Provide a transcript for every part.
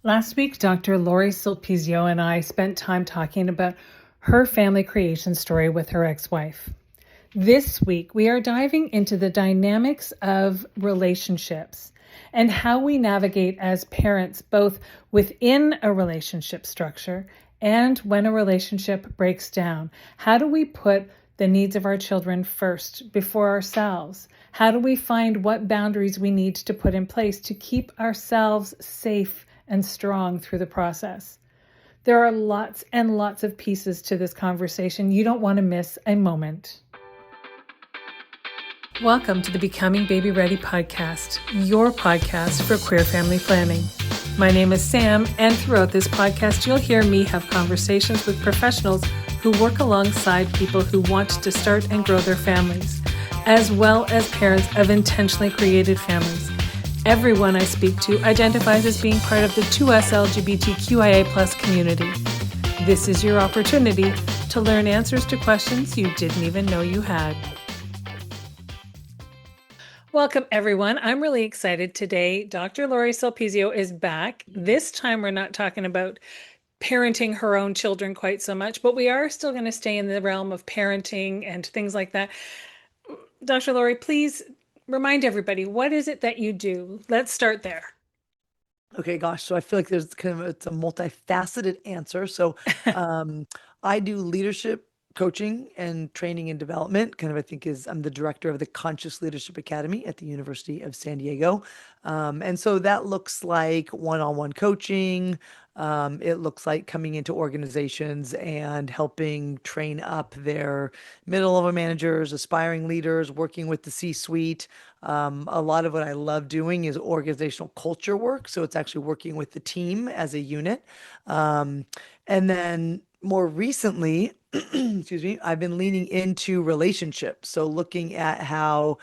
Last week, Dr. Lorri Sulpizio and I spent time talking about her family creation story with her ex-wife. This week, we are diving into the dynamics of relationships and how we navigate as parents, both within a relationship structure and when a relationship breaks down. How do we put the needs of our children first before ourselves? How do we find what boundaries we need to put in place to keep ourselves safe and strong through the process? There are lots and lots of pieces to this conversation. You don't want to miss a moment. Welcome to the Becoming Baby Ready podcast, your podcast for queer family planning. My name is Sam, and throughout this podcast, you'll hear me have conversations with professionals who work alongside people who want to start and grow their families, as well as parents of intentionally created families. Everyone I speak to identifies as being part of the 2S LGBTQIA+ community. This is your opportunity to learn answers to questions you didn't even know you had. Welcome, everyone. I'm really excited today. Dr. Lorri Sulpizio is back. This time, we're not talking about parenting her own children quite so much, but we are still going to stay in the realm of parenting and things like that. Dr. Lorri, please remind everybody, what is it that you do? Let's start there. Okay, gosh. So I feel like there's it's a multifaceted answer. So I do leadership coaching and training and development. I think I'm the director of the Conscious Leadership Academy at the University of San Diego. And so that looks like one-on-one coaching. It looks like coming into organizations and helping train up their middle-level managers, aspiring leaders, working with the C-suite. A lot of what I love doing is organizational culture work. So it's actually working with the team as a unit. And then more recently, excuse me, I've been leaning into relationships. So looking at how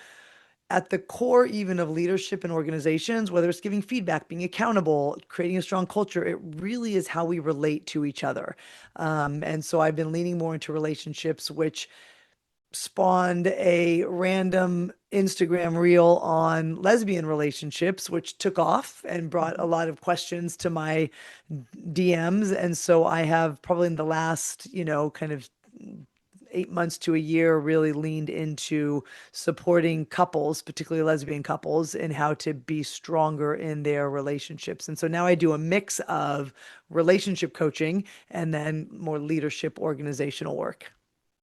at the core even of leadership in organizations, whether it's giving feedback, being accountable, creating a strong culture, it really is how we relate to each other. And so I've been leaning more into relationships, which spawned a random Instagram reel on lesbian relationships, which took off and brought a lot of questions to my DMs. And so I have probably in the last, kind of 8 months to a year really leaned into supporting couples, particularly lesbian couples, in how to be stronger in their relationships. And so now I do a mix of relationship coaching and then more leadership organizational work.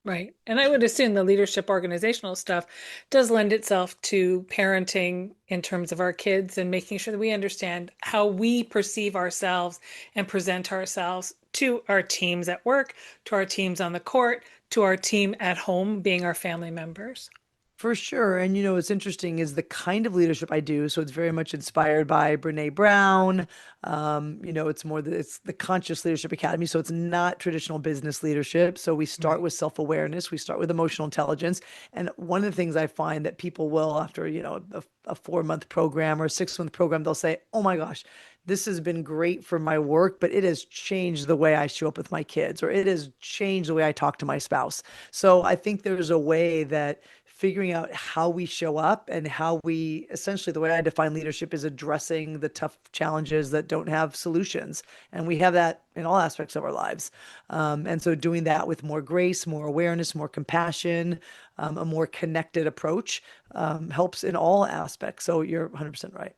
Right. And I would assume the leadership organizational stuff does lend itself to parenting in terms of our kids and making sure that we understand how we perceive ourselves and present ourselves to our teams at work, to our teams on the court, to our team at home, being our family members. For sure. And what's interesting is the kind of leadership I do. So it's very much inspired by Brene Brown. It's the Conscious Leadership Academy. So it's not traditional business leadership. So we start Right. with self-awareness, we start with emotional intelligence. And one of the things I find that people will, after, a 4-month program or a 6-month program, they'll say, oh my gosh, this has been great for my work, but it has changed the way I show up with my kids, or it has changed the way I talk to my spouse. So I think there's a way that figuring out how we show up and how we essentially the way I define leadership is addressing the tough challenges that don't have solutions. And we have that in all aspects of our lives. And so doing that with more grace, more awareness, more compassion, a more connected approach helps in all aspects. So you're 100% right.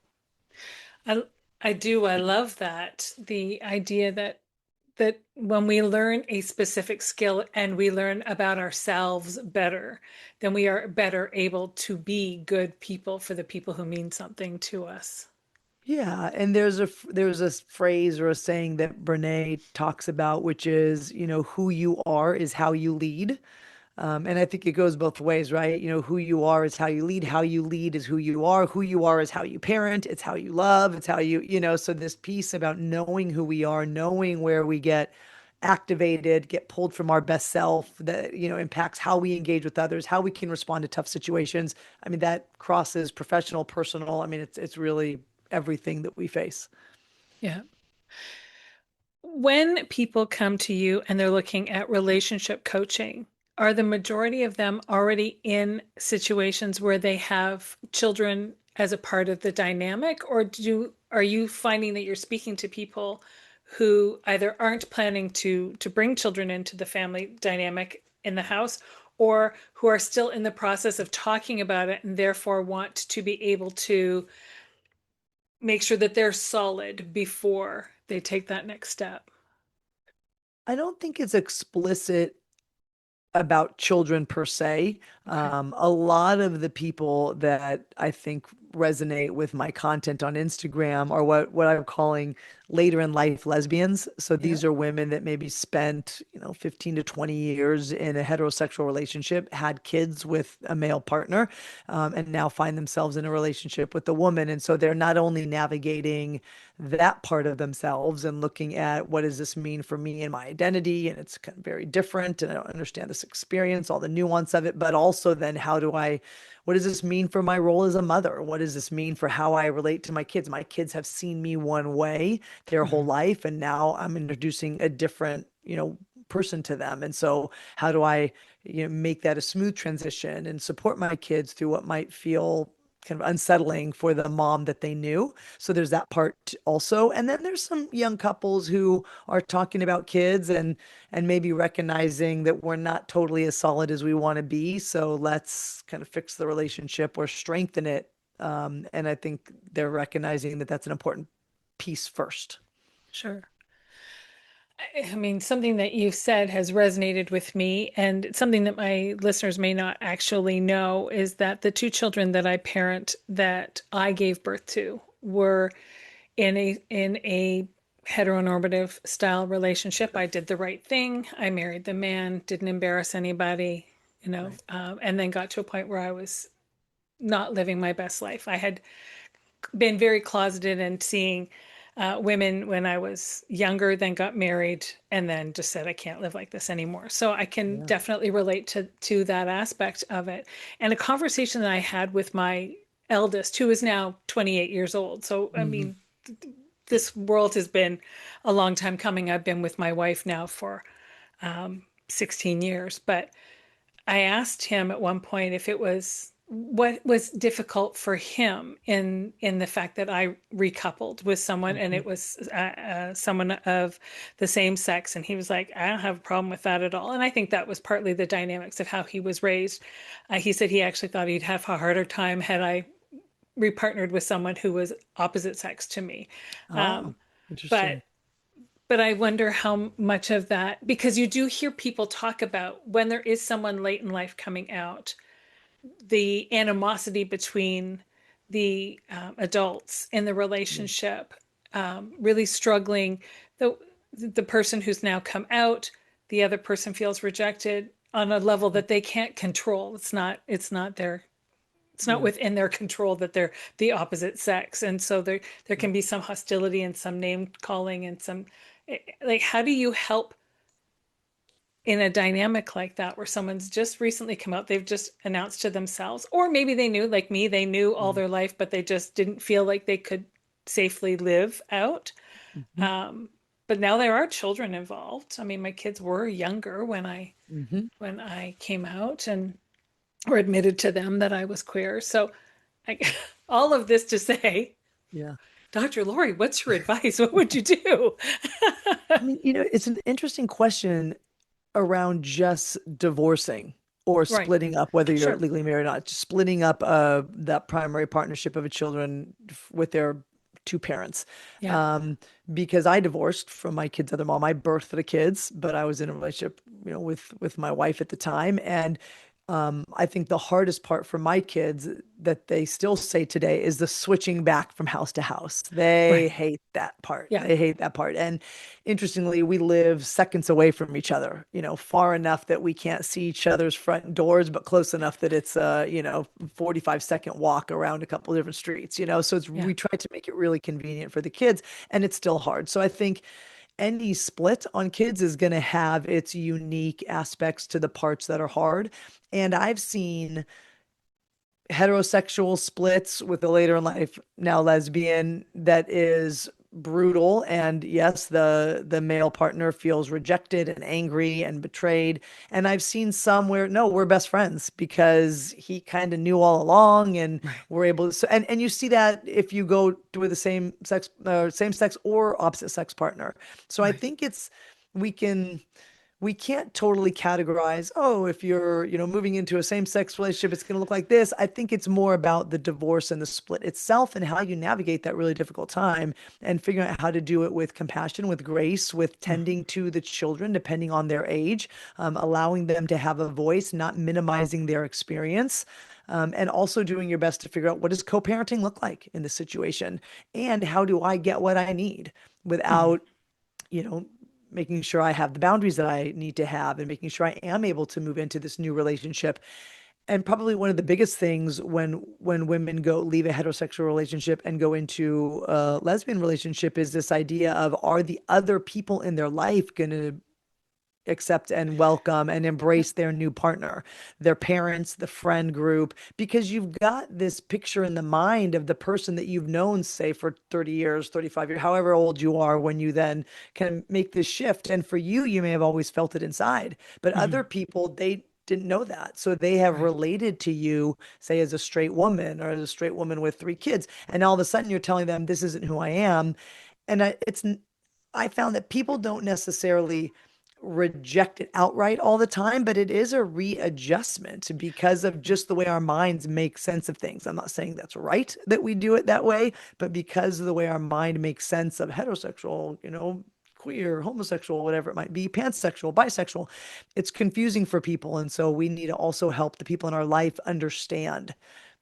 I I do. I love that. The idea that when we learn a specific skill and we learn about ourselves better, then we are better able to be good people for the people who mean something to us. Yeah, and there's a phrase or a saying that Brene talks about, which is, who you are is how you lead. And I think it goes both ways, right? Who you are is how you lead. How you lead is who you are. Who you are is how you parent. It's how you love. It's how so this piece about knowing who we are, knowing where we get activated, get pulled from our best self, that, impacts how we engage with others, how we can respond to tough situations. I mean, that crosses professional, personal. I mean, it's really everything that we face. Yeah. When people come to you and they're looking at relationship coaching, are the majority of them already in situations where they have children as a part of the dynamic, or are you finding that you're speaking to people who either aren't planning to bring children into the family dynamic in the house, or who are still in the process of talking about it and therefore want to be able to make sure that they're solid before they take that next step? I don't think it's explicit about children per se. Okay. A lot of the people that I think resonate with my content on Instagram are what I'm calling later in life lesbians. So Yeah. these are women that maybe spent, 15 to 20 years in a heterosexual relationship, had kids with a male partner, and now find themselves in a relationship with a woman. And so they're not only navigating that part of themselves and looking at what does this mean for me and my identity, and it's kind of very different, and I don't understand this experience, all the nuance of it, but also then what does this mean for my role as a mother? What does this mean for how I relate to my kids? My kids have seen me one way their whole Mhm. life, and now I'm introducing a different, person to them. And so how do I, make that a smooth transition and support my kids through what might feel kind of unsettling for the mom that they knew? So there's that part also. And then there's some young couples who are talking about kids and maybe recognizing that we're not totally as solid as we want to be. So let's kind of fix the relationship or strengthen it. And I think they're recognizing that that's an important piece first. Sure. I mean, something that you've said has resonated with me, and something that my listeners may not actually know is that the two children that I parent that I gave birth to were in a heteronormative style relationship. I did the right thing. I married the man, didn't embarrass anybody, Right. and then got to a point where I was not living my best life. I had been very closeted and seeing women when I was younger, then got married, and then just said, I can't live like this anymore. So I can Yeah. definitely relate to that aspect of it. And a conversation that I had with my eldest, who is now 28 years old. So, I Hmm. mean, this world has been a long time coming. I've been with my wife now for 16 years, but I asked him at one point if it was what was difficult for him in the fact that I recoupled with someone and Hmm. it was someone of the same sex, and he was like, I don't have a problem with that at all. And I think that was partly the dynamics of how he was raised. He said he actually thought he'd have a harder time had I repartnered with someone who was opposite sex to me. Ah, Um, but interesting. but I wonder how much of that, because you do hear people talk about when there is someone late in life coming out, the animosity between the adults in the Yeah. relationship, really struggling. The person who's now come out, the other person feels rejected on a level that they can't control. It's not their it's not Yeah. within their control that they're the opposite sex, and so there can be some hostility and some name calling and some, like, how do you help in a dynamic like that where someone's just recently come out, they've just announced to themselves, or maybe they knew, like me, they knew all Yeah. their life, but they just didn't feel like they could safely live out. Hmm. Um, but now there are children involved. I mean, my kids were younger Hmm. when I came out and or admitted to them that I was queer. So I, all of this to say, Yeah. Dr. Lorri, what's your advice? What would you do? I mean, it's an interesting question around just divorcing or Right. splitting up, whether you're Sure. legally married or not, just splitting up that primary partnership of a children with their two parents. Yeah. Um, because I divorced from my kid's other mom. I birthed the kids, but I was in a relationship, with my wife at the time. And I think the hardest part for my kids that they still say today is the switching back from house to house. They Right. hate that part. Yeah. They hate that part. And interestingly, we live seconds away from each other, far enough that we can't see each other's front doors, but close enough that it's a, 45-second walk around a couple of different streets, so Yeah. we try to make it really convenient for the kids, and it's still hard. So I think any split on kids is going to have its unique aspects to the parts that are hard. And I've seen heterosexual splits with a later in life, now lesbian, that is brutal. And yes, the male partner feels rejected and angry and betrayed. And I've seen some where no, we're best friends because he kind of knew all along, and Right. we're able to. So, and you see that if you go with the same sex or opposite sex partner. So I Right. think we can we can't totally categorize, oh, if you're, moving into a same-sex relationship, it's going to look like this. I think it's more about the divorce and the split itself and how you navigate that really difficult time and figuring out how to do it with compassion, with grace, with Mhm. tending to the children, depending on their age, allowing them to have a voice, not minimizing their experience. And also doing your best to figure out what does co-parenting look like in this situation, and how do I get what I need Mhm. without you know, making sure I have the boundaries that I need to have, and making sure I am able to move into this new relationship. And probably one of the biggest things when women go leave a heterosexual relationship and go into a lesbian relationship is this idea of, are the other people in their life going to accept and welcome and embrace their new partner, their parents, the friend group, because you've got this picture in the mind of the person that you've known, say, for 30 years, 35 years, however old you are when you then can make this shift. And for you, you may have always felt it inside, but other Mhm. people, they didn't know that. So they have Right. related to you, say, as a straight woman or as a straight woman with three kids. And all of a sudden you're telling them, this isn't who I am. And I found that people don't necessarily reject it outright all the time, but it is a readjustment because of just the way our minds make sense of things. I'm not saying that's right that we do it that way, but because of the way our mind makes sense of heterosexual, queer, homosexual, whatever it might be, pansexual, bisexual, it's confusing for people. And so we need to also help the people in our life understand.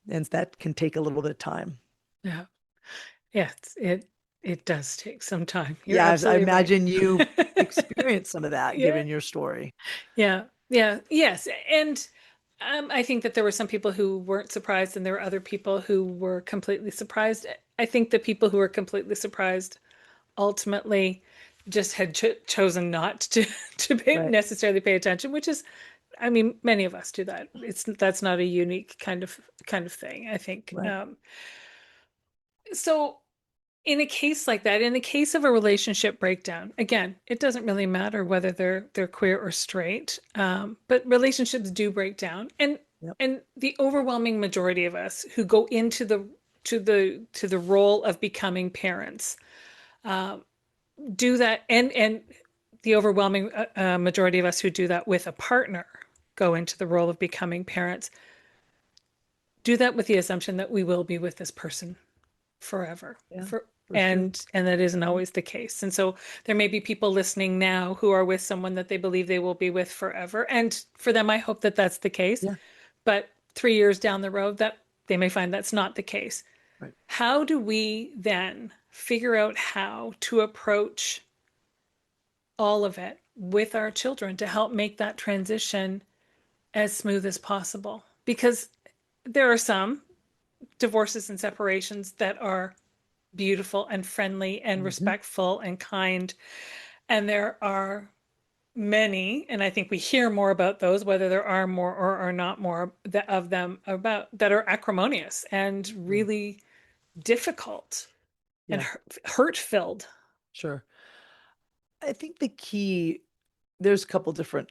And that can take a little bit of time. Yeah. Yeah. It does take some time. You're Yeah, I absolutely right. imagine you experienced some of that Yeah. given your story. Yeah. Yeah. Yes. And I think that there were some people who weren't surprised, and there were other people who were completely surprised. I think the people who were completely surprised ultimately just had chosen not to Right, necessarily pay attention, which is, I mean, many of us do that. That's not a unique kind of thing, I think. right. So in a case like that, in the case of a relationship breakdown, again, it doesn't really matter whether they're queer or straight, but relationships do break down, Yep. and the overwhelming majority of us who go into the role of becoming parents do that, and the overwhelming majority of us who do that with a partner go into the role of becoming parents, do that with the assumption that we will be with this person forever, Yeah, for for sure. and that isn't Mhm. always the case. And so there may be people listening now who are with someone that they believe they will be with forever, and for them I hope that that's the case. Yeah, But 3 years down the road, that they may find that's not the case. right. How do we then figure out how to approach all of it with our children to help make that transition as smooth as possible? Because there are some divorces and separations that are beautiful and friendly and Hmm. respectful and kind. And there are many, and I think we hear more about those, whether there are more or are not more of them about that are acrimonious and Yeah, really difficult and yeah, hurt filled. sure. I think the key, there's a couple different,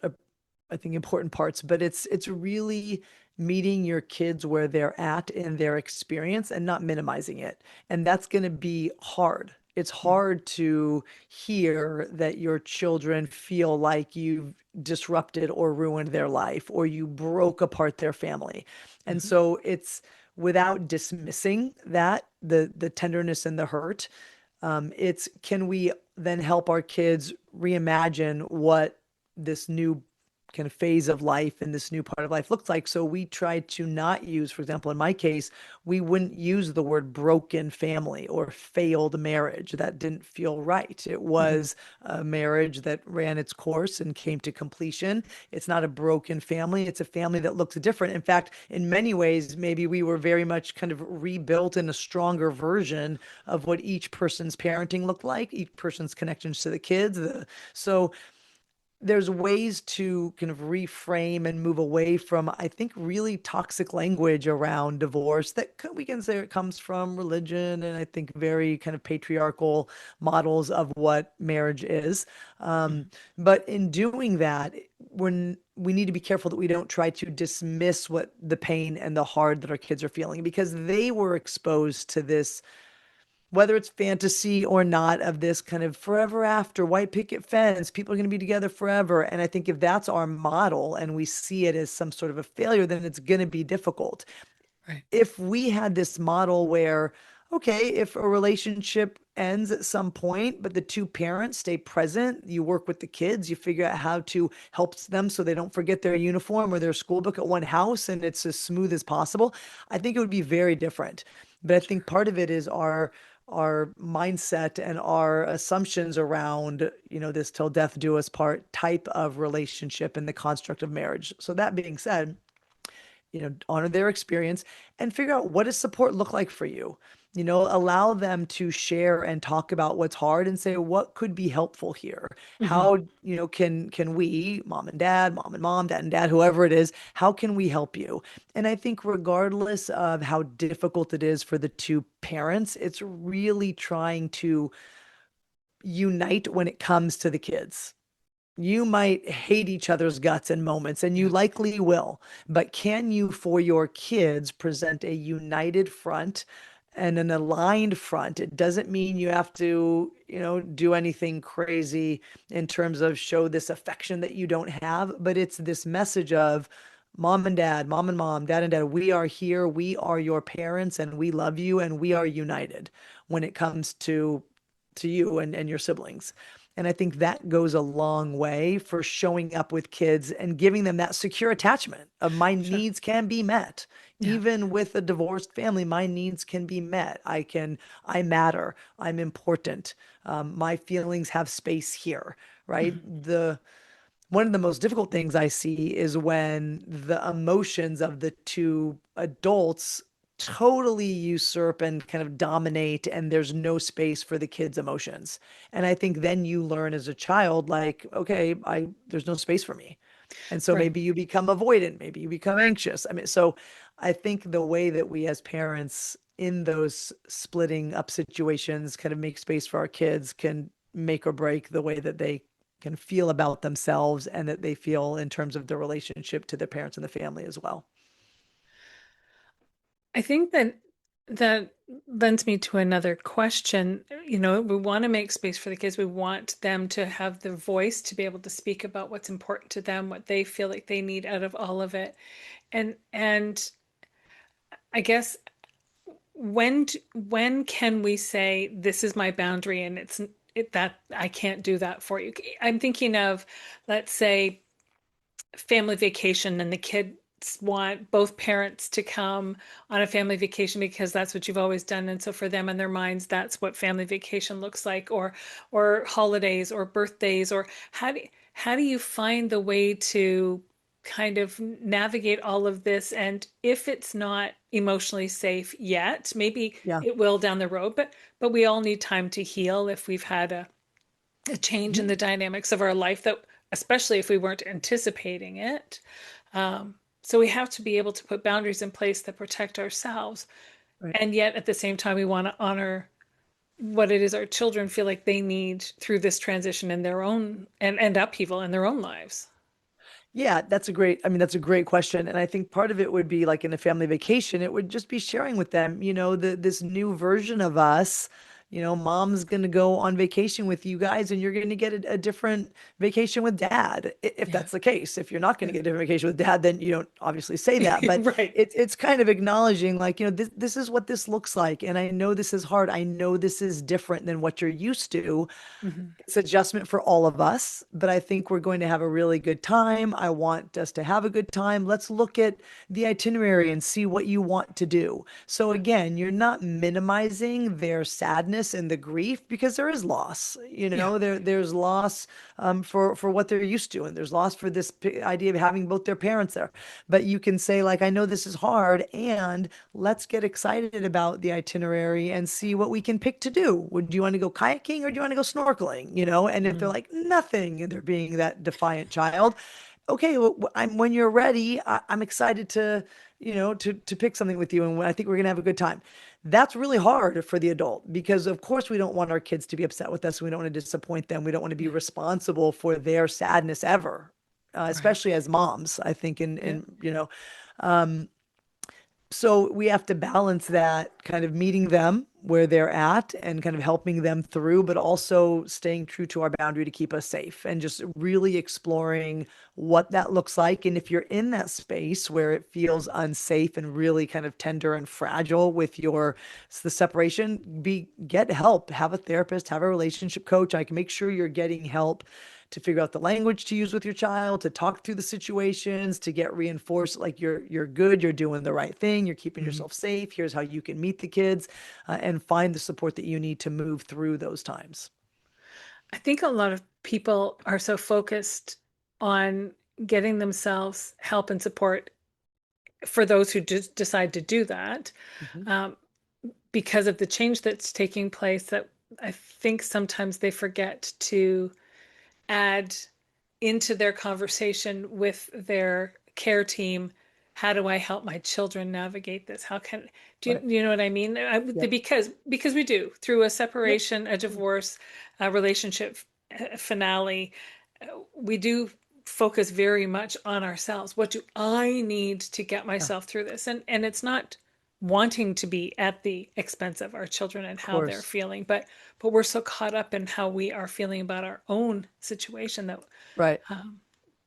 I think, important parts, but it's really meeting your kids where they're at in their experience and not minimizing it. And that's going to be hard. It's hard to hear that your children feel like you've disrupted or ruined their life, or you broke apart their family. And Mhm. so it's, without dismissing that, the tenderness and the hurt, it's, can we then help our kids reimagine what this new kind of phase of life and this new part of life looks like? So we try to not use, for example, in my case, we wouldn't use the word broken family or failed marriage. That didn't feel right. It Mhm. was a marriage that ran its course and came to completion. It's not a broken family. It's a family that looks different. In fact, in many ways, maybe we were very much kind of rebuilt in a stronger version of what each person's parenting looked like, each person's connections to the kids. So there's ways to kind of reframe and move away from, I think, really toxic language around divorce that we can say it comes from religion and I think very kind of patriarchal models of what marriage is. Um, Mhm. but in doing that, when we need to be careful that we don't try to dismiss what the pain and the hard that our kids are feeling because they were exposed to this, whether it's fantasy or not, of this kind of forever after white picket fence, people are going to be together forever. And I think if that's our model and we see it as some sort of a failure, then it's going to be difficult. Right. If we had this model where, okay, if a relationship ends at some point, but the two parents stay present, you work with the kids, you figure out how to help them so they don't forget their uniform or their school book at one house and it's as smooth as possible, I think it would be very different. But I think part of it is our mindset and our assumptions around, this till death do us part type of relationship and the construct of marriage. So that being said, honor their experience and figure out what does support look like for you. Allow them to share and talk about what's hard and say what could be helpful here. Mhm. How, can we, mom and dad, mom and mom, dad and dad, whoever it is, how can we help you? And I think regardless of how difficult it is for the two parents, it's really trying to unite when it comes to the kids. You might hate each other's guts in moments, and you Yeah. likely will, but can you, for your kids, present a united front and an aligned front? It doesn't mean you have to, do anything crazy in terms of show this affection that you don't have, but it's this message of mom and dad, mom and mom, dad and dad, we are here, we are your parents, and we love you, and we are united when it comes to you and your siblings. And I think that goes a long way for showing up with kids and giving them that secure attachment of my Sure. needs can be met. Yeah. Even with a divorced family, my needs can be met. I matter. I'm important. My feelings have space here, right? Mhm. One of the most difficult things I see is when the emotions of the two adults totally usurp and kind of dominate, and there's no space for the kids' emotions. And I think then you learn as a child, like, okay, there's no space for me. And so Right. maybe you become avoidant, maybe you become anxious. I mean, so I think the way that we as parents in those splitting up situations kind of make space for our kids can make or break the way that they can feel about themselves and that they feel in terms of their relationship to their parents and the family as well. I think that lends me to another question. We want to make space for the kids. We want them to have the voice to be able to speak about what's important to them, what they feel like they need out of all of it. And I guess when can we say this is my boundary and that I can't do that for you? I'm thinking of, let's say, family vacation and the kids want both parents to come on a family vacation because that's what you've always done, and so for them in their minds that's what family vacation looks like, or holidays or birthdays, or how do you find the way to kind of navigate all of this? And if it's not emotionally safe yet, maybe Yeah. it will down the road, but we all need time to heal if we've had a change in Mhm. the dynamics of our life, that especially if we weren't anticipating it. So we have to be able to put boundaries in place that protect ourselves. Right. And yet at the same time, we want to honor what it is our children feel like they need through this transition in their own and upheaval in their own lives. Yeah, that's a great question. And I think part of it would be like in a family vacation, it would just be sharing with them, this new version of us. Mom's going to go on vacation with you guys and you're going to get a different vacation with dad, if Yeah. that's the case. If you're not going to Yeah. get a different vacation with dad, then you don't obviously say that. But Right. it's kind of acknowledging like, this is what this looks like. And I know this is hard. I know this is different than what you're used to. Mhm. It's adjustment for all of us, but I think we're going to have a really good time. I want us to have a good time. Let's look at the itinerary and see what you want to do. So again, you're not minimizing their sadness sadness and the grief, because there is loss. Yeah. There's loss for what they're used to, and there's loss for this idea of having both their parents there. But you can say, like, I know this is hard, and let's get excited about the itinerary and see what we can pick to do. Would you want to go kayaking, or do you want to go snorkeling? And if they're Mhm. like nothing, and they're being that defiant child, okay, well, when you're ready, I'm excited to pick something with you, and I think we're gonna have a good time. That's really hard for the adult, because of course we don't want our kids to be upset with us. We don't want to disappoint them. We don't want to be Yeah. responsible for their sadness ever, Right. especially as moms, I think. In Yeah. um, so we have to balance that, kind of meeting them where they're at and kind of helping them through, but also staying true to our boundary to keep us safe, and just really exploring what that looks like. And if you're in that space where it feels unsafe and really kind of tender and fragile with the separation, get help, have a therapist, have a relationship coach. I can make sure you're getting help to figure out the language to use with your child, to talk through the situations, to get reinforced, like, you're good, you're doing the right thing, you're keeping Mhm. yourself safe. Here's how you can meet the kids, and find the support that you need to move through those times. I think a lot of people are so focused on getting themselves help and support for those who just decide to do that, Mhm. um, because of the change that's taking place, that I think sometimes they forget to add into their conversation with their care team, how do I help my children navigate this? How can Right. you know what I mean? Yep. Because we do, through a Yep. separation, a divorce, a relationship finale, we do focus very much on ourselves. What do I need to get Yeah. myself through this? And it's not wanting to be at the expense of our children and Of how they're course. feeling, but we're so caught up in how we are feeling about our own situation that, Right. um,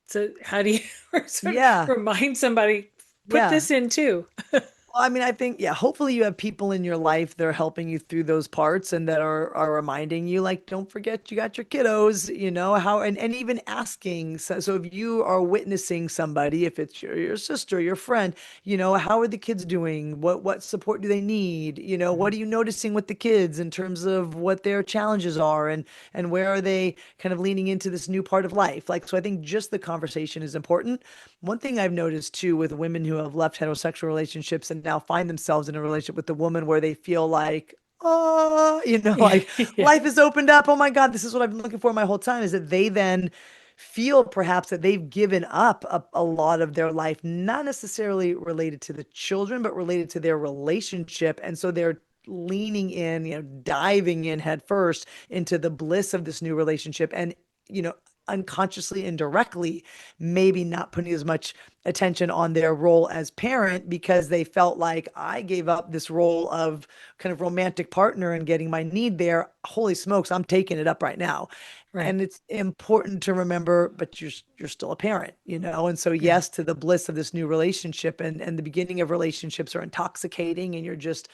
so how do you sort of Yeah. remind somebody, put Yeah. this in too? Well, I mean, I think, yeah, hopefully you have people in your life that are helping you through those parts, and that are reminding you, like, don't forget you got your kiddos, how, and even asking. So if you are witnessing somebody, if it's your sister, your friend, how are the kids doing? What support do they need? What Mhm. are you noticing with the kids in terms of what their challenges are, and where are they kind of leaning into this new part of life? Like, so I think just the conversation is important. One thing I've noticed too, with women who have left heterosexual relationships and now find themselves in a relationship with a woman where they feel like, oh, Yeah, like yeah, life has opened up. Oh my God, this is what I've been looking for my whole time. Is that they then feel perhaps that they've given up a lot of their life, not necessarily related to the children, but related to their relationship. And so they're leaning in, diving in head first into the bliss of this new relationship. And, you know, unconsciously and directly, maybe not putting as much attention on their role as parent, because they felt like, I gave up this role of kind of romantic partner and getting my need there. Holy smokes, I'm taking it up right now. right. And it's important to remember, but you're still a parent, and so, Yeah, yes, to the bliss of this new relationship. And the beginning of relationships are intoxicating, and you're just,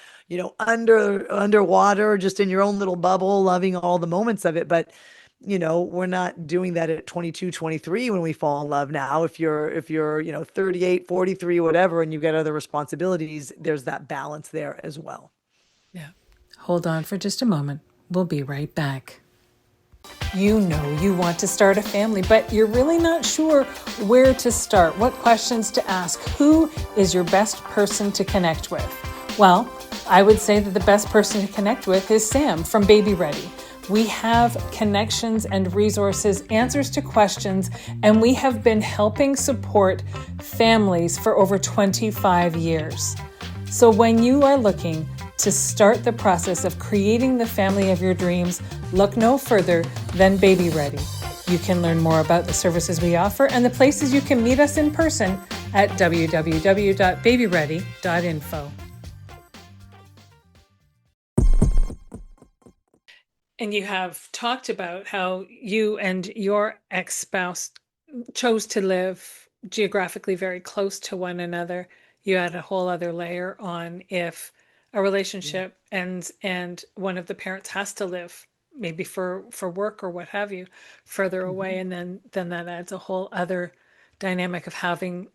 underwater, just in your own little bubble, loving all the moments of it. But we're not doing that at 22, 23 when we fall in love now. If you're 38, 43, whatever, and you get other responsibilities, there's that balance there as well. yeah. Hold on for just a moment. We'll be right back. You know you want to start a family, but you're really not sure where to start, what questions to ask, who is your best person to connect with. Well, I would say that the best person to connect with is Sam from Baby Ready. We have connections and resources, answers to questions, and we have been helping support families for over 25 years. So when you are looking to start the process of creating the family of your dreams, look no further than Baby Ready. You can learn more about the services we offer and the places you can meet us in person at www.babyready.info. And you have talked about how you and your ex-spouse chose to live geographically very close to one another. You add a whole other layer on if a Yeah. relationship ends and one of the parents has to live, maybe for work or what have you, further away, Mhm. and then that adds a whole other dynamic of having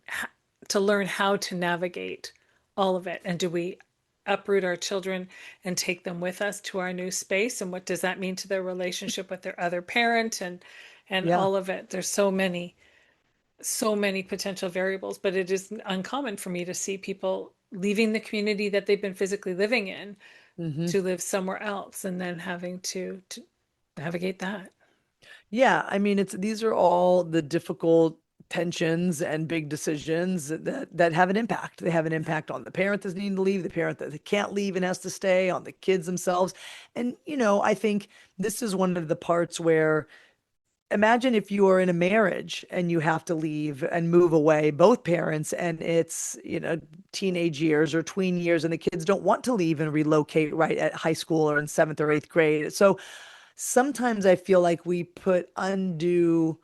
to learn how to navigate all of it. And do we uproot our children and take them with us to our new space? And what does that mean to their relationship with their other parent and Yeah. all of it? There's so many potential variables, but it is uncommon for me to see people leaving the community that they've been physically living in Hmm. to live somewhere else and then having to navigate that. Yeah, I mean, it's these are all the difficult tensions and big decisions that have an impact. They have an impact on the parent that's needing to leave, the parent that can't leave and has to stay, on the kids themselves. And, I think this is one of the parts where imagine if you are in a marriage and you have to leave and move away, both parents, and it's, teenage years or tween years, and the kids don't want to leave and relocate right at high school or in seventh or eighth grade. So sometimes I feel like we put undue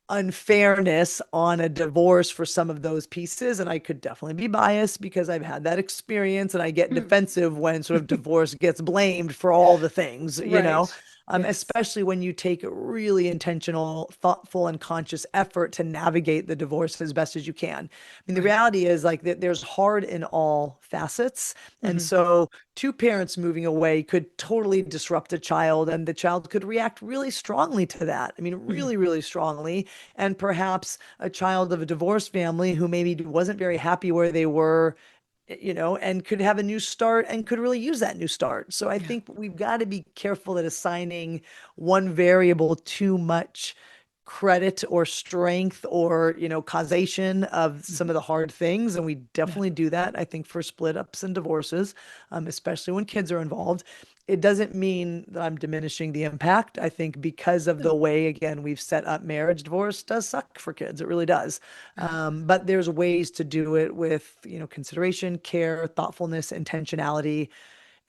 unfairness on a divorce for some of those pieces. And I could definitely be biased because I've had that experience and I get defensive when sort of divorce gets blamed for all the things, Right. Yes. especially when you take a really intentional, thoughtful, and conscious effort to navigate the divorce as best as you can. I mean, the Right. reality is like that there's hard in all facets. And Hmm. so two parents moving away could totally disrupt a child, and the child could react really strongly to that. I mean, Hmm. really, really strongly. And perhaps a child of a divorced family who maybe wasn't very happy where they were, and could have a new start and could really use that new start. So I Yeah. think we've got to be careful at assigning one variable too much credit or strength or causation of some Hmm. of the hard things, and we Yeah. definitely do that, I think, for split ups and divorces, especially when kids are involved. It doesn't mean that I'm diminishing the impact. I think because of the No. way, again, we've set up marriage, divorce does suck for kids. It really does. Yeah. But there's ways to do it with, consideration, care, thoughtfulness, intentionality,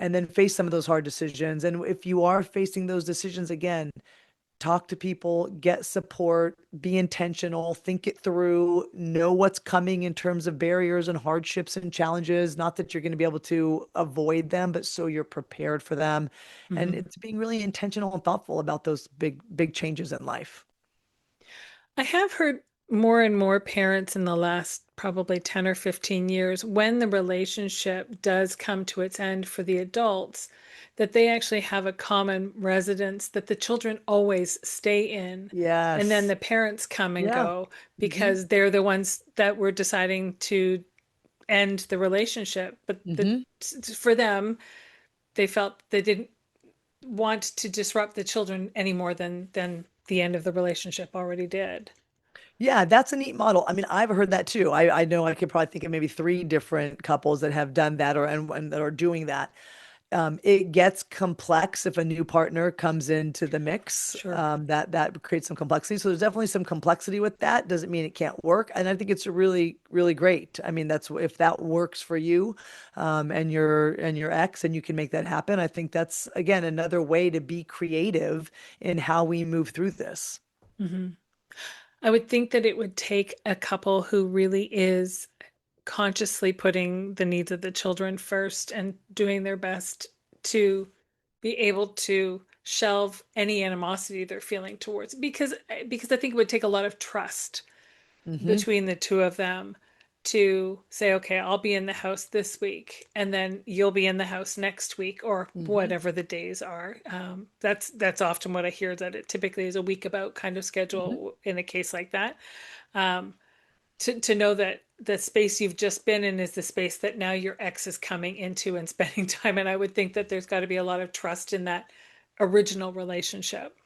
and then face some of those hard decisions. And if you are facing those decisions again, talk to people, get support, be intentional, think it through, know what's coming in terms of barriers and hardships and challenges. Not that you're going to be able to avoid them, but so you're prepared for them. And Hmm. it's being really intentional and thoughtful about those big, big changes in life. I have heard more and more parents in the last probably 10 or 15 years, when the relationship does come to its end for the adults, that they actually have a common residence that the children always stay in. And then Yes. the parents come and Yeah. go Hmm. because they're the ones that were deciding to end the relationship. But Hmm. for them, they felt they didn't want to disrupt the children any more than the end of the relationship already did. Yeah, that's a neat model. I mean, I've heard that too. I know I could probably think of maybe three different couples that have done that and that are doing that. It gets complex if a new partner comes into the mix. Sure. That creates some complexity. So there's definitely some complexity with that. Doesn't mean it can't work. And I think it's really, really great. I mean, that's if that works for you, and your ex, and you can make that happen. I think that's again another way to be creative in how we move through this. Hmm. I would think that it would take a couple who really is consciously putting the needs of the children first and doing their best to be able to shelve any animosity they're feeling towards, because I think it would take a lot of trust Hmm. between the two of them to say, okay, I'll be in the house this week, and then you'll be in the house next week, or Hmm. whatever the days are. That's often what I hear, that it typically is a week about kind of Hmm. schedule in a case like that. Um, to know that the space you've just been in is the space that now your ex is coming into and spending time. And I would think that there's got to be a lot of trust in that original relationship.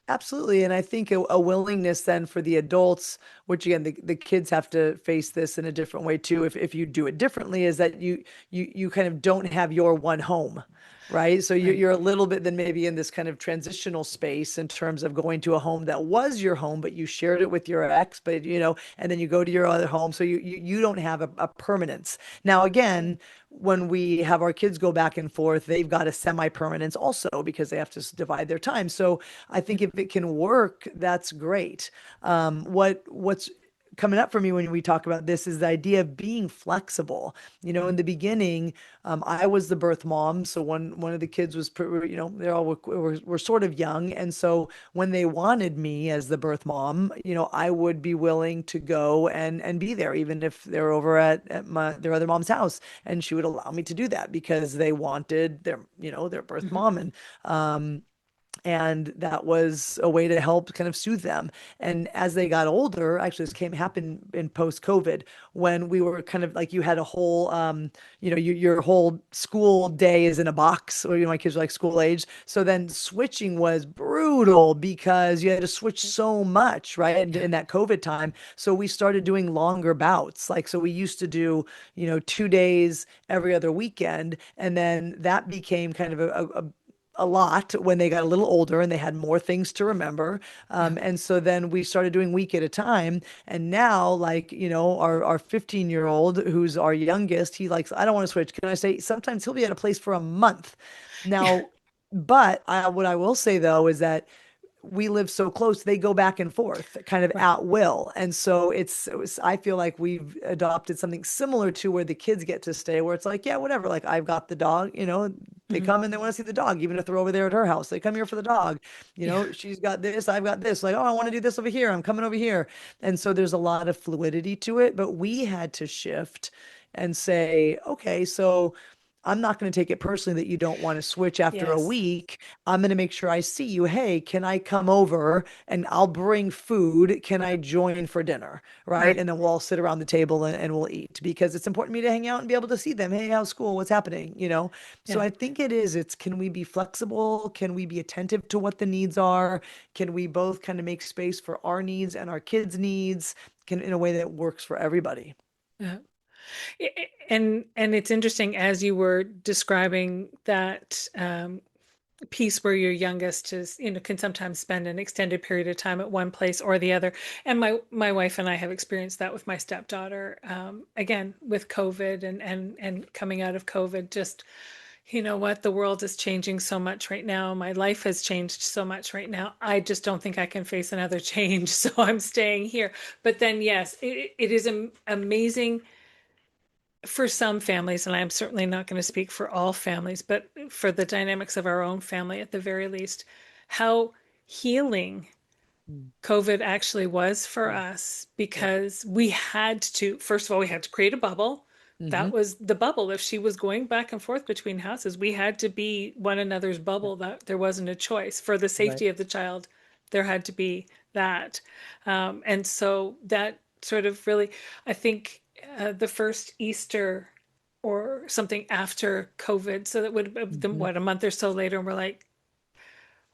Absolutely. And I think a willingness then for the adults, which again, the kids have to face this in a different way too. If you do it differently, is that you kind of don't have your one home, right? So you're, Right. you're a little bit then maybe in this kind of transitional space in terms of going to a home that was your home, but you shared it with your ex, but and then you go to your other home. So you don't have a permanence. Now, again, when we have our kids go back and forth, they've got a semi-permanence also because they have to divide their time. So I think if it can work, that's great. What's coming up for me when we talk about this is the idea of being flexible. In the beginning, I was the birth mom, so one of the kids was, they all were sort of young, and so when they wanted me as the birth mom, I would be willing to go and be there, even if they're over at their other mom's house, and she would allow me to do that because they wanted their birth Mhm. mom, and that was a way to help kind of soothe them. And as they got older, actually this came happen in post COVID, when we were kind of like, you had a whole your whole school day is in a box, or my kids were like school age, so then switching was brutal because you had to switch so much, right, Yeah. in that COVID time. So we started doing longer bouts, like, so we used to do 2 days every other weekend, and then that became kind of a lot when they got a little older and they had more things to remember. Yeah. And so then we started doing week at a time. And now, like, our 15-year-old, who's our youngest, he likes, I don't want to switch. Can I say, sometimes he'll be at a place for a month. Yeah. Now, but what I will say though is that we live so close, they go back and forth kind of Right. at will. And so I feel like we've adopted something similar to where the kids get to stay, where it's like, yeah, whatever. Like, I've got the dog, they Mhm. come and they want to see the dog, even if they're over there at her house, they come here for the dog. Yeah. She's got this, I've got this. Like, oh, I want to do this over here, I'm coming over here. And so there's a lot of fluidity to it, but we had to shift and say, okay, so I'm not going to take it personally that you don't want to switch after a Yes. week. I'm going to make sure I see you. Hey, can I come over and I'll bring food? Can I join for dinner? Right. Right. And then we'll all sit around the table and we'll eat, because it's important to me to hang out and be able to see them. Hey, how's school? What's happening? So Yeah. I think it's, can we be flexible? Can we be attentive to what the needs are? Can we both kind of make space for our needs and our kids' needs, in a way that works for everybody? Yeah. And it's interesting as you were describing that piece where your youngest is, can sometimes spend an extended period of time at one place or the other. And my wife and I have experienced that with my stepdaughter. Again, with COVID and coming out of COVID, just what, the world is changing so much right now. My life has changed so much right now. I just don't think I can face another change, so I'm staying here. But then, yes, it is amazing for some families, and I'm certainly not going to speak for all families, but for the dynamics of our own family at the very least, how healing Mm. COVID actually was for Yeah. us, Yeah. because we had to, first of all, we had to create a bubble. Hmm. That was the bubble. If she was going back and forth between houses, we had to be one another's Yeah. bubble. That there wasn't a choice for the Right. safety of the child. There had to be that. And so that sort of really, I think the first Easter or something after COVID, so that would have been Hmm. what, a month or so later, and we're like,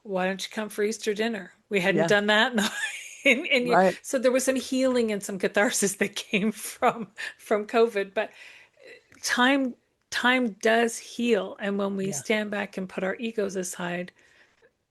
why don't you come for Easter dinner? We hadn't Yeah. done that Right. so there was some healing and some catharsis that came from COVID. But time time does heal, and when we Yeah. stand back and put our egos aside,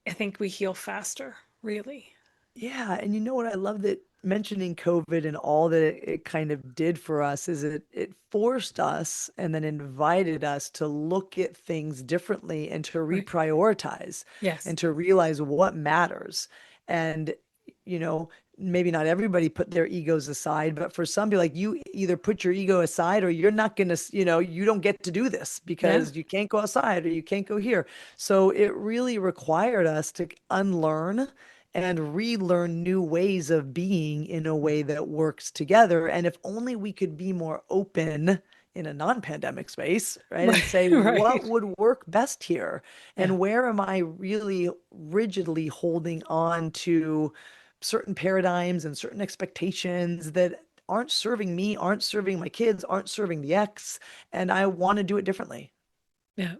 I think we heal faster, really. Yeah. And you know what? I love that, mentioning COVID and all that it kind of did for us is it forced us and then invited us to look at things differently and to Right. reprioritize Yes. and to realize what matters. And, you know, maybe not everybody put their egos aside, but for some people, like, you either put your ego aside or you're not going to, you don't get to do this Yeah. because you can't go outside or you can't go here. So it really required us to unlearn and relearn new ways of being in a way that works together. And if only we could be more open in a non-pandemic space, right? And Right. say, what Right. would work best here? Yeah. And where am I really rigidly holding on to certain paradigms and certain expectations that aren't serving me, aren't serving my kids, aren't serving the ex, and I want to do it differently. Yeah.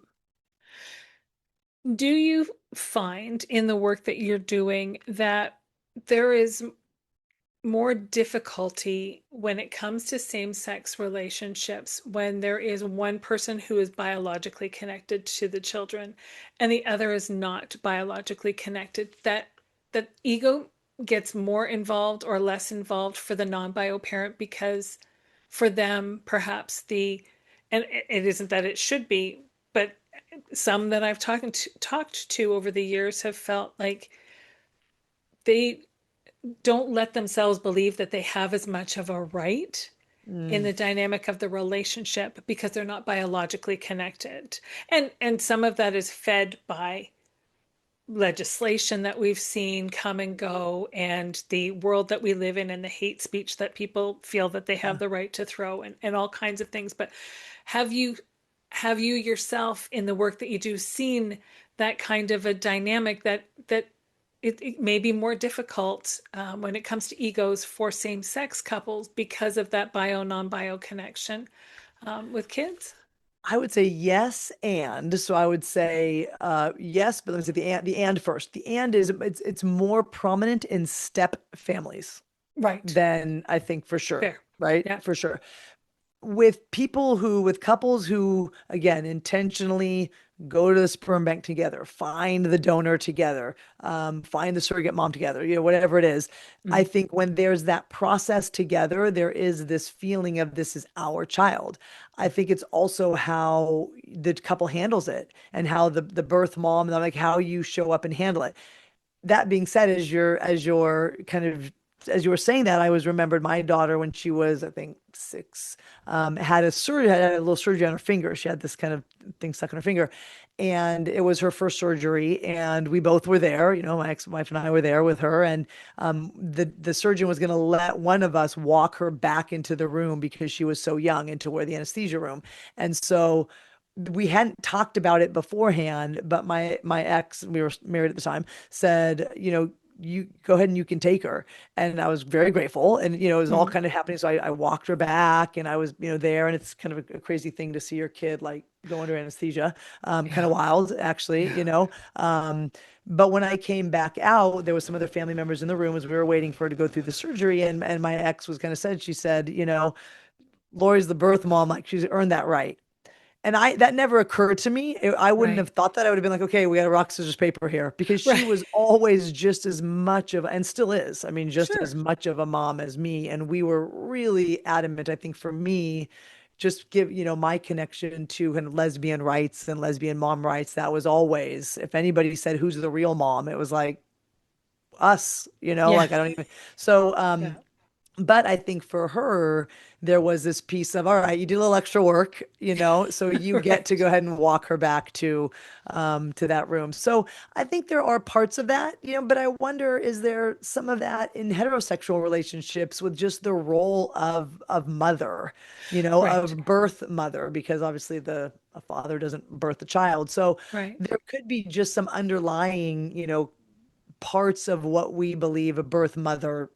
Do you find in the work that you're doing that there is more difficulty when it comes to same-sex relationships, when there is one person who is biologically connected to the children and the other is not biologically connected, that ego gets more involved or less involved for the non-bio parent, because for them perhaps and it isn't that it should be, but some that I've talked to over the years have felt like they don't let themselves believe that they have as much of a right in Mm, the dynamic of the relationship because they're not biologically connected. And some of that is fed by legislation that we've seen come and go, and the world that we live in, and the hate speech that people feel that they have yeah. the right to throw, and all kinds of things. But have you have you yourself, in the work that you do, seen that kind of a dynamic that it may be more difficult when it comes to egos for same-sex couples because of that bio non-bio connection with kids? I would say yes, and so I would say yes, but let me say the and first. The and is it's more prominent in step families Right. than I think for sure, Fair. right? Yeah. For sure. With couples who, again, intentionally go to the sperm bank together, find the donor together, find the surrogate mom together, whatever it is. I Mhm. think when there's that process together, there is this feeling of this is our child. I think it's also how the couple handles it and how the birth mom, like how you show up and handle it. That being said, as you were saying that, I was remembered my daughter when she was, I think, 6, had a little surgery on her finger. She had this kind of thing stuck in her finger, and it was her first surgery. And we both were there. My ex-wife and I were there with her, and the surgeon was going to let one of us walk her back into the room because she was so young, into where the anesthesia room. And so we hadn't talked about it beforehand, but my ex, we were married at the time, said, you go ahead and you can take her. And I was very grateful. And, it was all Mhm. kind of happening. So I walked her back and I was, there. And it's kind of a crazy thing to see your kid like go under anesthesia. Kind Yeah. of wild, actually, Yeah. But when I came back out, there was some other family members in the room as we were waiting for her to go through the surgery. And my ex was kind of said, she said, Lori's the birth mom, like she's earned that right. And that never occurred to me. I wouldn't Right. have thought that. I would have been like, okay, we got a rock, scissors, paper here. Because she Right. was always just as much of, and still is, I mean, just as Sure. much of a mom as me. And we were really adamant, I think for me, just give, my connection to kind of lesbian rights and lesbian mom rights. That was always, if anybody said, who's the real mom? It was like us, Yeah. like I don't even, so, Yeah. but I think for her, there was this piece of, all right, you do a little extra work, so you get to go Right. ahead and walk her back to that room. So I think there are parts of that, but I wonder, is there some of that in heterosexual relationships with just the role of mother, Right. of birth mother, because obviously a father doesn't birth a child. So Right. there could be just some underlying, parts of what we believe a birth mother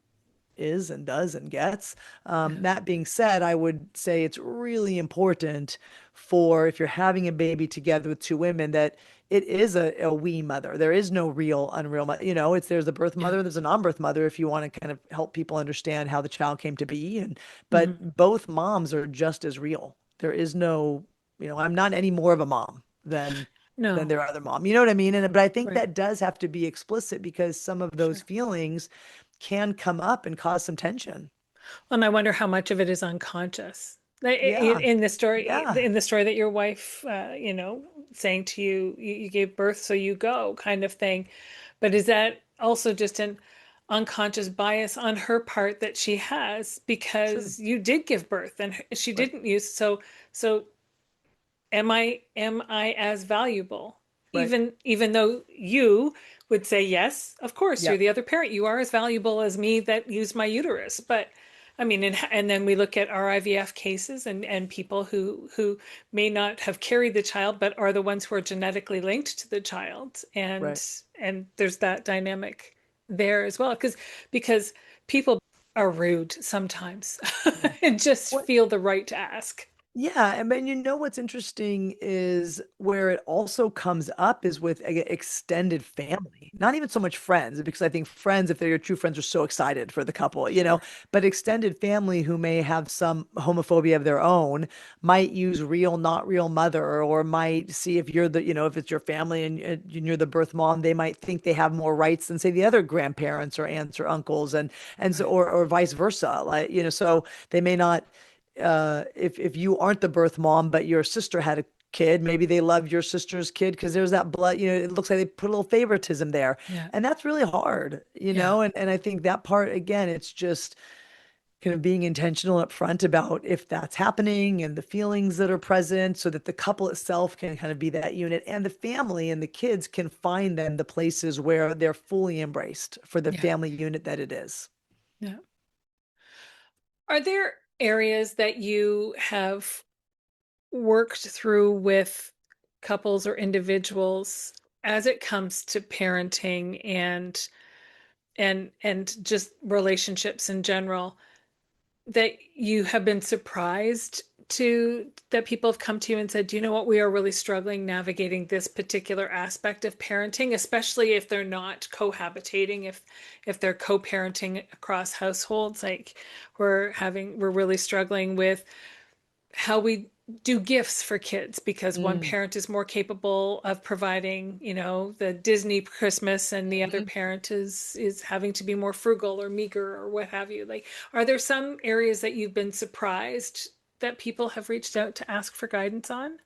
is and does and gets. Yeah. That being said, I would say it's really important for if you're having a baby together with two women that it is a we mother. There is no real, unreal mother. There's a birth Yeah. mother, there's a non-birth mother if you want to kind of help people understand how the child came to be. Hmm. But both moms are just as real. There is no, I'm not any more of a mom than No. their other mom. You know what I mean? But I think Right. that does have to be explicit because some of those Sure. feelings can come up and cause some tension. And I wonder how much of it is unconscious. Yeah. In the story, Yeah. that your wife, saying to you, you gave birth, so you go, kind of thing. But is that also just an unconscious bias on her part that she has Sure. because you did give birth and she Right. didn't use so am I as valuable? Right. Even though you would say yes, of course, Yeah. you're the other parent. You are as valuable as me that used my uterus. But I mean, and then we look at our IVF cases and people who may not have carried the child, but are the ones who are genetically linked to the child. Right. And there's that dynamic there as well. Because people are rude sometimes Yeah. and just What feel the right to ask. Yeah, and then what's interesting is where it also comes up is with extended family. Not even so much friends, because I think friends, if they're your true friends, are so excited for the couple, Sure. but extended family who may have some homophobia of their own might use real, not real mother, or might see if you're if it's your family and you're the birth mom, they might think they have more rights than say the other grandparents or aunts or uncles, and so Right. or vice versa. So they may not if you aren't the birth mom, but your sister had a kid. Maybe they love your sister's kid because there's that blood, it looks like they put a little favoritism there. Yeah. And that's really hard, Yeah. and I think that part, again, it's just kind of being intentional up front about if that's happening and the feelings that are present so that the couple itself can kind of be that unit and the family and the kids can find then the places where they're fully embraced for the Yeah. family unit that it is. Yeah. Are there areas that you have worked through with couples or individuals as it comes to parenting and just relationships in general that you have been surprised to that people have come to you and said, "Do you know what? We are really struggling navigating this particular aspect of parenting, especially if they're not cohabitating, if they're co-parenting across households. Like we're really struggling with how we do gifts for kids because one Mm, parent is more capable of providing, the Disney Christmas and the other mhm. parent is having to be more frugal or meager or what have you. Like, are there some areas that you've been surprised that people have reached out to ask for guidance on?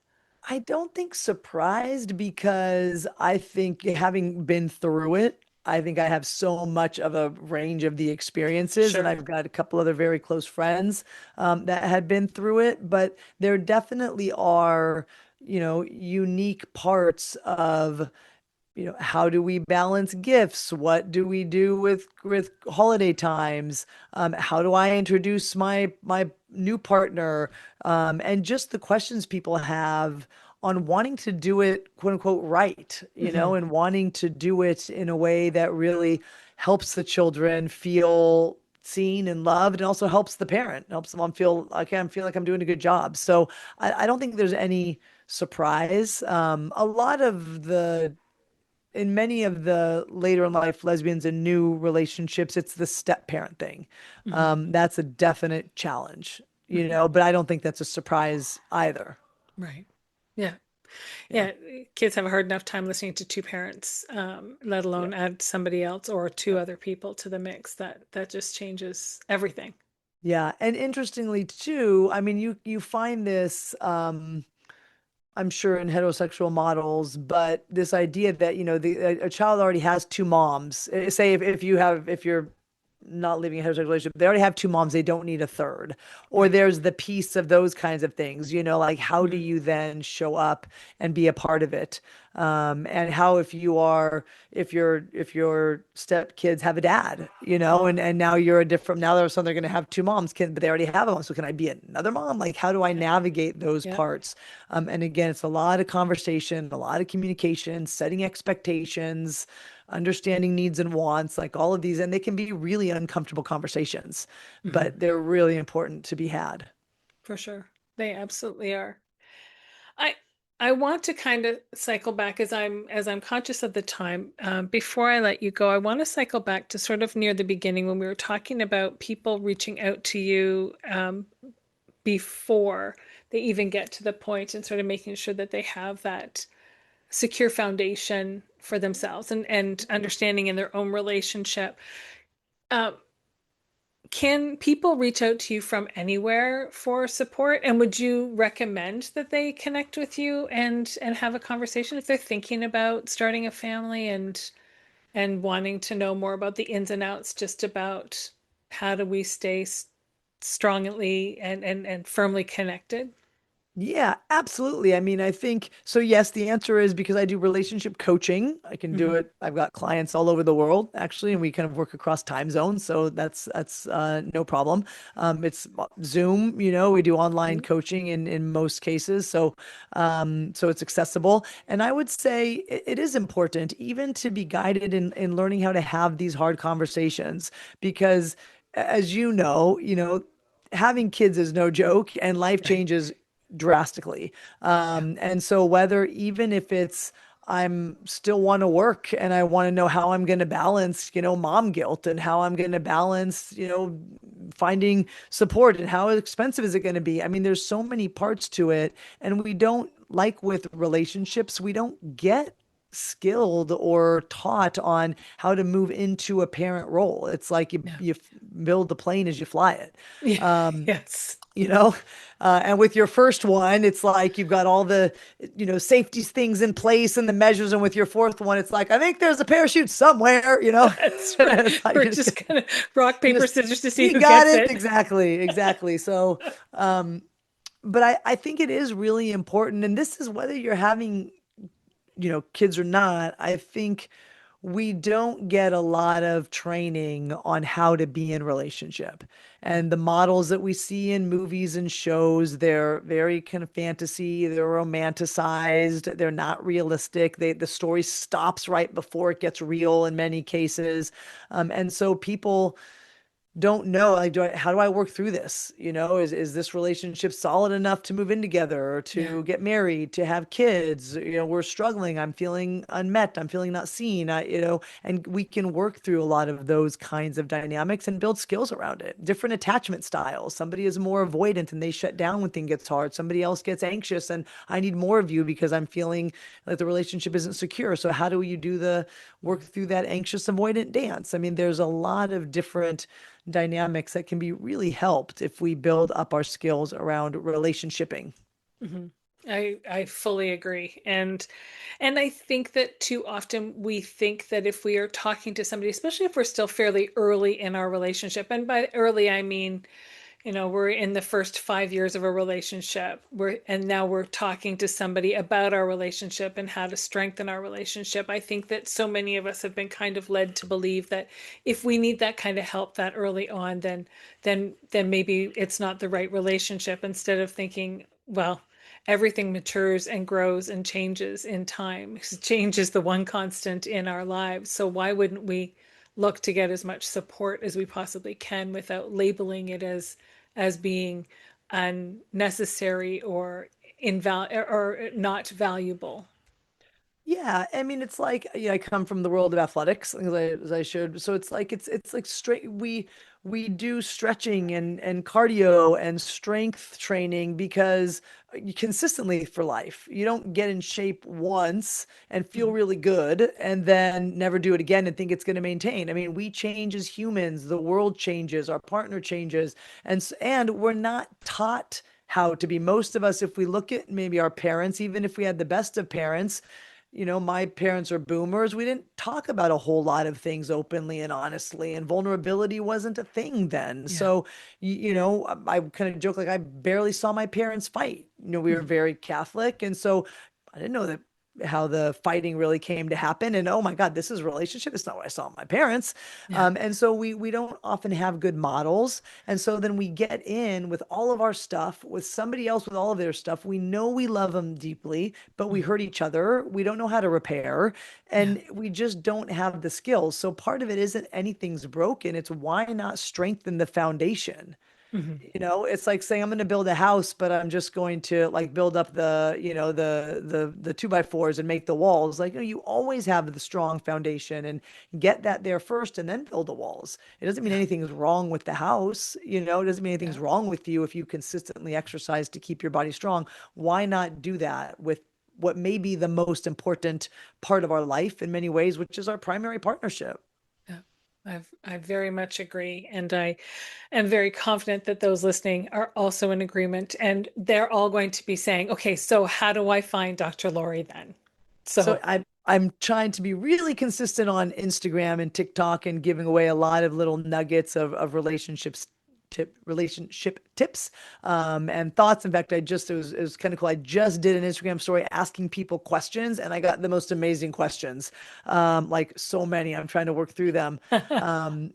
I don't think surprised because I think having been through it, I think I have so much of a range of the experiences, and Sure. I've got a couple other very close friends that had been through it. But there definitely are, unique parts of how do we balance gifts? What do we do with holiday times? How do I introduce my new partner? And just the questions people have on wanting to do it, quote unquote, right, Hmm. and wanting to do it in a way that really helps the children feel seen and loved, and also helps the parent, helps the mom feel like I'm doing a good job. So I don't think there's any surprise. A lot of the in many of the later in life lesbians and new relationships, it's the step parent thing. Hmm. That's a definite challenge, Hmm. but I don't think that's a surprise either. Right. Yeah. Yeah. Yeah. Kids have a hard enough time listening to two parents, let Yeah. alone add somebody else or two Yeah. other people to the mix. That just changes everything. Yeah. And interestingly too, I mean, you find this, I'm sure in heterosexual models, but this idea that, a child already has two moms. Say if you're not living in a heterosexual relationship, they already have two moms, they don't need a third. Or Right. there's the piece of those kinds of things, like how do Mhm. you then show up and be a part of it? And how if your step kids have a dad, and now you're a different now they're suddenly they're gonna have two moms, but they already have a mom. So can I be another mom? Like how do I Yeah. navigate those Yeah. parts? And again, it's a lot of conversation, a lot of communication, setting expectations, understanding needs and wants, like all of these. And they can be really uncomfortable conversations, Hmm. but they're really important to be had. For sure. They absolutely are. I I want to kind of cycle back as I'm conscious of the time. Before I let you go, I want to cycle back to sort of near the beginning when we were talking about people reaching out to you before they even get to the point and sort of making sure that they have that secure foundation for themselves and understanding in their own relationship. Um, Can people reach out to you from anywhere for support? And would you recommend that they connect with you and have a conversation if they're thinking about starting a family and wanting to know more about the ins and outs, just about how do we stay strongly and firmly connected? Yeah, absolutely. I mean, I think so. Yes, the answer is because I do relationship coaching. I can do Hmm. it. I've got clients all over the world actually, and we kind of work across time zones, so that's no problem. It's Zoom. We do online coaching in most cases, so it's accessible. And I would say it is important even to be guided in learning how to have these hard conversations because, as having kids is no joke, and life Right. changes drastically. Yeah. And so whether even if it's I'm still want to work and I want to know how I'm going to balance, mom guilt and how I'm going to balance, finding support and how expensive is it going to be? I mean, there's so many parts to it. And we don't like with relationships, we don't get skilled or taught on how to move into a parent role. It's like Yeah. build the plane as you fly it. Yeah. Um, Yes. you know, and with your first one, it's like you've got all the, safety things in place and the measures. And with your fourth one, it's like, I think there's a parachute somewhere, That's right. It's like We're just gonna rock, you paper, just, scissors to see you who got gets it. it. Exactly. Exactly. So, um, but I think it is really important. And this is whether you're having, kids or not. I think we don't get a lot of training on how to be in relationship. And the models that we see in movies and shows, they're very kind of fantasy, they're romanticized, they're not realistic. The story stops right before it gets real in many cases. And so people don't know, like, how do I work through this? Is this relationship solid enough to move in together or Yeah. to get married, to have kids? We're struggling. I'm feeling unmet. I'm feeling not seen. And we can work through a lot of those kinds of dynamics and build skills around it. Different attachment styles. Somebody is more avoidant and they shut down when things gets hard. Somebody else gets anxious and I need more of you because I'm feeling like the relationship isn't secure. So how do you do the work through that anxious avoidant dance? I mean, there's a lot of different dynamics that can be really helped if we build up our skills around relationshiping. Hmm. I fully agree. And I think that too often we think that if we are talking to somebody, especially if we're still fairly early in our relationship, and by early I mean, we're in the first 5 years of a relationship. And now we're talking to somebody about our relationship and how to strengthen our relationship. I think that so many of us have been kind of led to believe that if we need that kind of help that early on, then maybe it's not the right relationship, instead of thinking, well, everything matures and grows and changes in time. Change is the one constant in our lives. So why wouldn't we look to get as much support as we possibly can without labeling it as being unnecessary or or not valuable? Yeah, I mean, it's like, I come from the world of athletics, as I should. So it's like it's like straight. We do stretching and cardio and strength training because consistently for life. You don't get in shape once and feel Mhm. really good and then never do it again and think it's going to maintain. I mean, we change as humans. The world changes. Our partner changes, and we're not taught how to be. Most of us, if we look at maybe our parents, even if we had the best of parents, my parents are boomers. We didn't talk about a whole lot of things openly and honestly, and vulnerability wasn't a thing then. Yeah. So, I kind of joke like I barely saw my parents fight. We were Mhm. very Catholic, and so I didn't know that how the fighting really came to happen. And oh my God, this is a relationship. It's not what I saw in my parents. Yeah. And so we don't often have good models. And so then we get in with all of our stuff with somebody else with all of their stuff. We know we love them deeply, but we Mhm. hurt each other. We don't know how to repair, Yeah. and we just don't have the skills. So part of it isn't anything's broken. It's why not strengthen the foundation? Mhm. It's like saying I'm going to build a house, but I'm just going to like build up the 2x4s and make the walls. Like, you always have the strong foundation and get that there first and then build the walls. It doesn't mean Yeah. anything's wrong with the house. It doesn't mean anything's Yeah. wrong with you if you consistently exercise to keep your body strong. Why not do that with what may be the most important part of our life in many ways, which is our primary partnership? Yeah. I very much agree. And I am very confident that those listening are also in agreement. And they're all going to be saying, okay, so how do I find Dr. Lorri then? So So, I'm trying to be really consistent on Instagram and TikTok and giving away a lot of little nuggets of relationship tips and thoughts. In fact, it was kind of cool. I just did an Instagram story asking people questions, and I got the most amazing questions, like so many. I'm trying to work through them,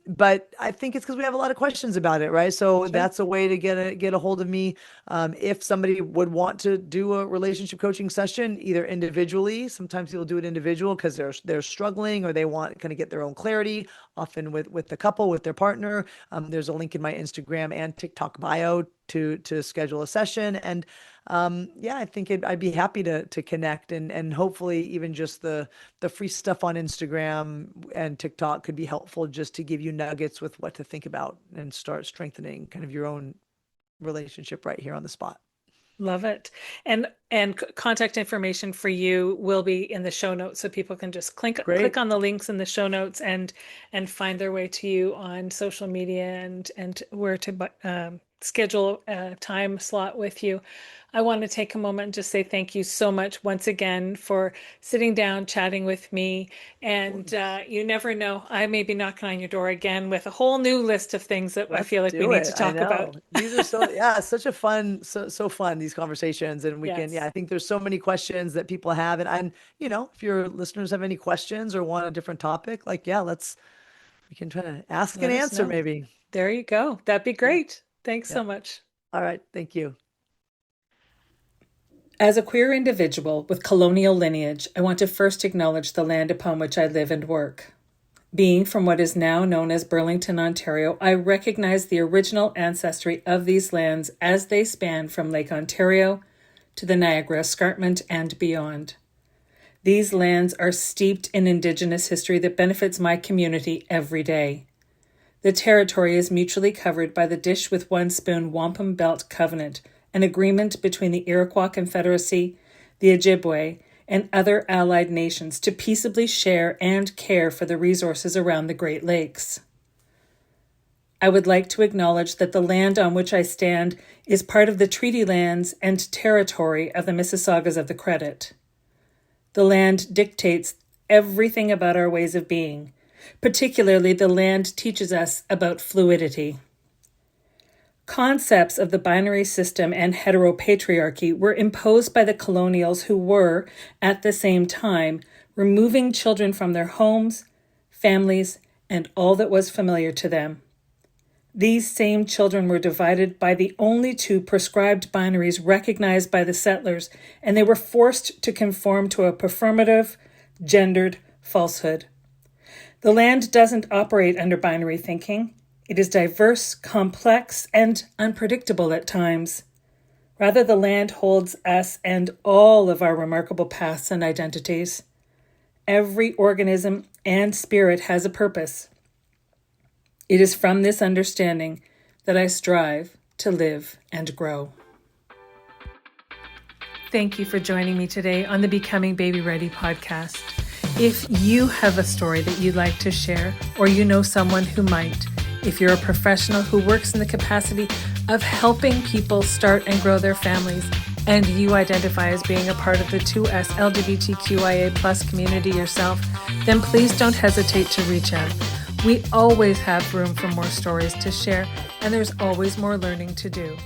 but I think it's because we have a lot of questions about it, right? So sure. that's a way to get a hold of me. If somebody would want to do a relationship coaching session, either individually, sometimes people do it individual because they're struggling or they want to kind of get their own clarity, often with the couple, with their partner. There's a link in my Instagram and TikTok bio to schedule a session. And yeah, I think I'd be happy to connect and hopefully even just the free stuff on Instagram and TikTok could be helpful just to give you nuggets with what to think about and start strengthening kind of your own relationship right here on the spot. Love it. And contact information for you will be in the show notes, so people can just click Great. on the links in the show notes and find their way to you on social media and where to schedule a time slot with you. I want to take a moment and just say thank you so much once again for sitting down, chatting with me. Of And course. you never know, I may be knocking on your door again with a whole new list of things that I Let's feel like we do need it. to I talk about. know. These are so, yeah, such a fun, so fun, these conversations. And we can, yeah, Yes. I think there's so many questions that people have. And, if your listeners have any questions or want a different topic, like, yeah, we can try to ask and Let us answer know. maybe. There you go. That'd be Yeah. great. Thanks Yeah. so much. All right. Thank you. As a queer individual with colonial lineage, I want to first acknowledge the land upon which I live and work. Being from what is now known as Burlington, Ontario, I recognize the original ancestry of these lands as they span from Lake Ontario to the Niagara Escarpment and beyond. These lands are steeped in Indigenous history that benefits my community every day. The territory is mutually covered by the Dish with One Spoon Wampum Belt Covenant, an agreement between the Iroquois Confederacy, the Ojibwe, and other allied nations to peaceably share and care for the resources around the Great Lakes. I would like to acknowledge that the land on which I stand is part of the treaty lands and territory of the Mississaugas of the Credit. The land dictates everything about our ways of being. Particularly, the land teaches us about fluidity. Concepts of the binary system and heteropatriarchy were imposed by the colonials who were, at the same time, removing children from their homes, families, and all that was familiar to them. These same children were divided by the only two prescribed binaries recognized by the settlers, and they were forced to conform to a performative, gendered falsehood. The land doesn't operate under binary thinking. It is diverse, complex, and unpredictable at times. Rather, the land holds us and all of our remarkable paths and identities. Every organism and spirit has a purpose. It is from this understanding that I strive to live and grow. Thank you for joining me today on the Becoming Baby Ready podcast. If you have a story that you'd like to share, or you know someone who might, if you're a professional who works in the capacity of helping people start and grow their families, and you identify as being a part of the 2S LGBTQIA plus community yourself, then please don't hesitate to reach out. We always have room for more stories to share, and there's always more learning to do.